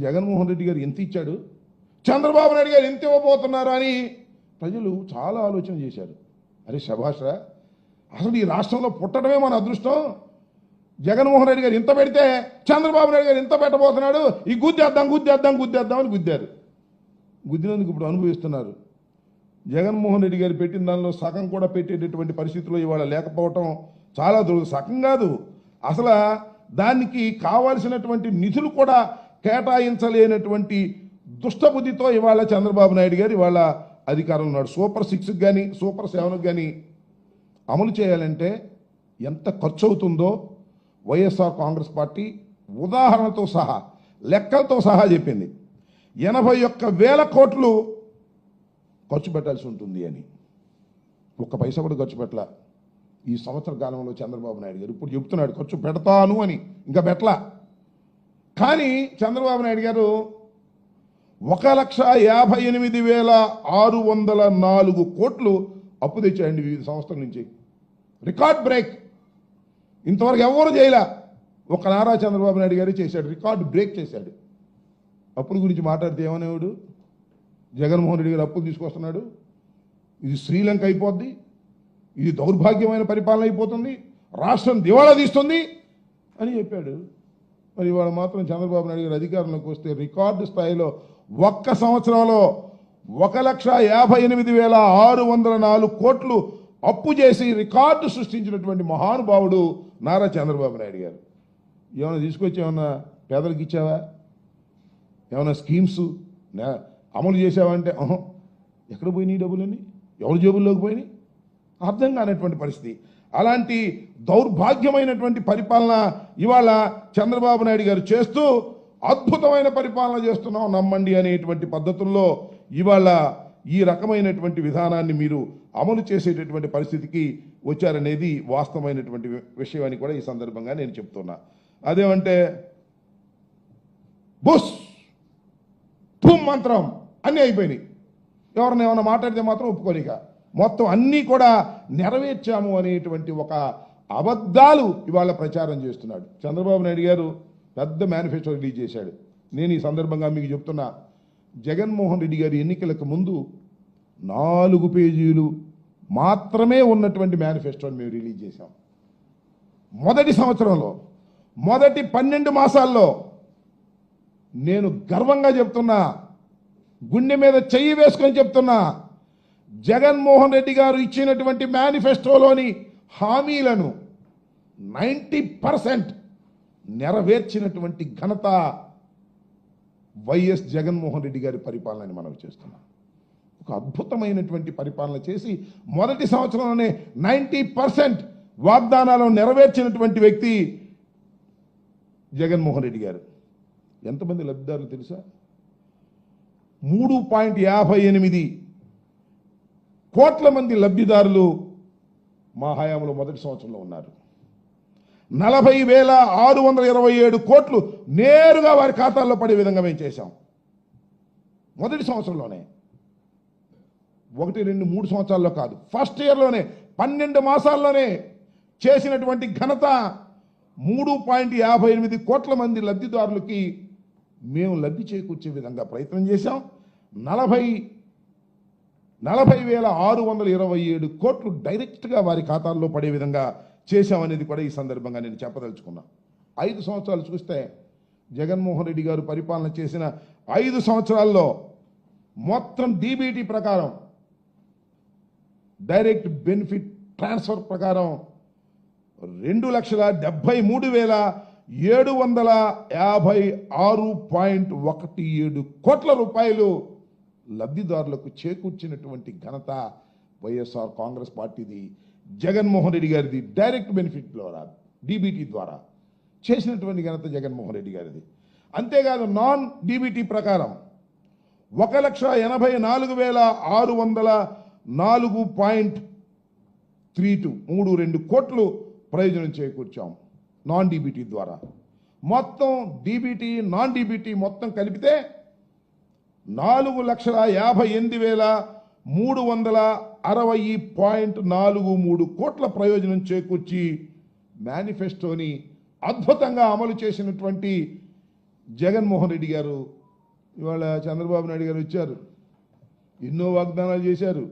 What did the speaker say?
జగన్మోహన్ రెడ్డి గారు ఎంత ఇచ్చాడు, చంద్రబాబు నాయుడు గారు ఎంత ఇవ్వబోతున్నారు అని ప్రజలు చాలా ఆలోచన చేశారు. అరే శభాష్రా, అసలు ఈ రాష్ట్రంలో పుట్టడమే మన అదృష్టం. జగన్మోహన్ రెడ్డి గారు ఇంత పెడితే చంద్రబాబు నాయుడు గారు ఇంత పెట్టబోతున్నాడు, ఈ గుద్దేద్దాం అని గుద్దారు. గుద్దినందుకు ఇప్పుడు అనుభవిస్తున్నారు. జగన్మోహన్ రెడ్డి గారు పెట్టిన దానిలో సగం కూడా పెట్టేటటువంటి పరిస్థితుల్లో ఇవాళ లేకపోవటం చాలా సగం కాదు, అసలు దానికి కావాల్సినటువంటి నిధులు కూడా కేటాయించలేనటువంటి దుష్టబుద్ధితో ఇవాళ చంద్రబాబు నాయుడు గారు ఇవాళ అధికారంలో ఉన్నాడు. సూపర్ 6 కానీ సూపర్ 7 కానీ అమలు చేయాలంటే ఎంత ఖర్చు అవుతుందో వైఎస్ఆర్ కాంగ్రెస్ పార్టీ ఉదాహరణతో సహా లెక్కలతో సహా చెప్పింది. 81,000 కోట్లు ఖర్చు పెట్టాల్సి ఉంటుంది అని. ఒక్క పైసా కూడా ఖర్చు పెట్టలా ఈ సంవత్సర కాలంలో చంద్రబాబు నాయుడు గారు. ఇప్పుడు చెప్తున్నాడు ఖర్చు పెడతాను అని, ఇంకా పెట్టలా. కానీ చంద్రబాబు నాయుడు గారు 1,58,604 కోట్లు అప్పు తెచ్చాయండి వివిధ సంస్థల నుంచి. Record break. ఇంతవరకు ఎవరు చేయలే, ఒక నారా చంద్రబాబు నాయుడు గారు చేశాడు, రికార్డు బ్రేక్ చేశాడు. అప్పుల గురించి మాట్లాడితే ఏమనేవాడు, జగన్మోహన్ రెడ్డి గారు అప్పులు తీసుకొస్తున్నాడు, ఇది శ్రీలంక అయిపోద్ది, ఇది దౌర్భాగ్యమైన పరిపాలన అయిపోతుంది, రాష్ట్రం దివాళా తీస్తుంది అని చెప్పాడు. మరి ఇవాళ మాత్రం చంద్రబాబు నాయుడు గారు అధికారంలోకి వస్తే రికార్డు స్థాయిలో ఒక్క సంవత్సరంలో 1,58,604 కోట్లు అప్పు చేసి రికార్డు సృష్టించినటువంటి మహానుభావుడు నారా చంద్రబాబు నాయుడు గారు. ఏమైనా తీసుకొచ్చి ఏమన్నా పేదలకు ఇచ్చావా, ఏమైనా స్కీమ్స్ అమలు చేసావంటే ఎక్కడ పోయినాయి డబ్బులన్నీ, ఎవరి జేబుల్లోకి పోయినాయి, అర్థం కానటువంటి పరిస్థితి. అలాంటి దౌర్భాగ్యమైనటువంటి పరిపాలన ఇవాళ చంద్రబాబు నాయుడు గారు చేస్తూ అద్భుతమైన పరిపాలన చేస్తున్నాం నమ్మండి అనేటువంటి పద్ధతుల్లో ఇవాళ ఈ రకమైనటువంటి విధానాన్ని మీరు అమలు చేసేటటువంటి పరిస్థితికి వచ్చారనేది వాస్తవమైనటువంటి విషయం అని కూడా ఈ సందర్భంగా నేను చెప్తున్నా. అదేమంటే బుస్ ధూమ్ మంత్రం అన్నీ అయిపోయినాయి. ఎవరిని ఏమైనా మాట్లాడితే మాత్రం ఒప్పుకోలేక మొత్తం అన్నీ కూడా నెరవేర్చాము అనేటువంటి ఒక అబద్ధాలు ఇవాళ ప్రచారం చేస్తున్నాడు చంద్రబాబు నాయుడు గారు. పెద్ద మేనిఫెస్టో రిలీజ్ చేశాడు. నేను ఈ సందర్భంగా మీకు చెప్తున్నా, జగన్మోహన్ రెడ్డి గారి ఎన్నికలకు ముందు 4 పేజీలు మాత్రమే ఉన్నటువంటి మేనిఫెస్టోని మేము రిలీజ్ చేశాం. మొదటి సంవత్సరంలో మొదటి 12 మాసాల్లో నేను గర్వంగా చెప్తున్నా, గుండె మీద చెయ్యి వేసుకొని చెప్తున్నా, జగన్మోహన్ రెడ్డి గారు ఇచ్చినటువంటి మేనిఫెస్టోలోని హామీలను 90% నెరవేర్చినటువంటి ఘనత వైఎస్ జగన్మోహన్ రెడ్డి గారి పరిపాలనని మనం చేస్తున్నాం. ఒక అద్భుతమైనటువంటి పరిపాలన చేసి మొదటి సంవత్సరంలోనే 90% వాగ్దానాలను నెరవేర్చినటువంటి వ్యక్తి జగన్మోహన్ రెడ్డి గారు. ఎంతమంది లబ్ధిదారులు తెలుసా? 3.58 కోట్ల మంది లబ్ధిదారులు మా హయాంలో మొదటి సంవత్సరంలో ఉన్నారు. 40,627 కోట్లు నేరుగా వారి ఖాతాల్లో పడే విధంగా మేము చేశాం మొదటి సంవత్సరంలోనే. 1, 2, 3 సంవత్సరాల్లో కాదు, ఫస్ట్ ఇయర్లోనే 12 మాసాల్లోనే చేసినటువంటి ఘనత 3.58 కోట్ల మంది లబ్ధిదారులకి మేము లబ్ధి చేకూర్చే విధంగా ప్రయత్నం చేశాం. 40,627 కోట్లు డైరెక్ట్గా వారి ఖాతాల్లో పడే విధంగా చేశామనేది కూడా ఈ సందర్భంగా నేను చెప్పదలుచుకున్నా. 5 సంవత్సరాలు చూస్తే జగన్మోహన్ రెడ్డి గారు పరిపాలన చేసిన 5 సంవత్సరాల్లో మొత్తం డీబీటీ ప్రకారం, డైరెక్ట్ బెనిఫిట్ ట్రాన్స్ఫర్ ప్రకారం 2,73,756.17 కోట్ల రూపాయలు లబ్ధిదారులకు చేకూర్చినటువంటి ఘనత వైఎస్ఆర్ కాంగ్రెస్ పార్టీది, జగన్మోహన్ రెడ్డి గారిది. డైరెక్ట్ బెనిఫిట్ ద్వారా డీబీటీ ద్వారా చేసినటువంటి ఘనత జగన్మోహన్ రెడ్డి గారిది. అంతేకాదు నాన్ డీబీటీ ప్రకారం 1,84,604.32 కోట్లు ప్రయోజనం చేకూర్చాం నాన్ డీబీటీ ద్వారా. మొత్తం డీబీటీ నాన్ డీబీటీ మొత్తం కలిపితే 4,58,360.43 కోట్ల ప్రయోజనం చేకూర్చి మేనిఫెస్టోని అద్భుతంగా అమలు చేసినటువంటి జగన్మోహన్ రెడ్డి గారు ఇవాళ చంద్రబాబు నాయుడు గారు వచ్చారు, ఎన్నో వాగ్దానాలు చేశారు.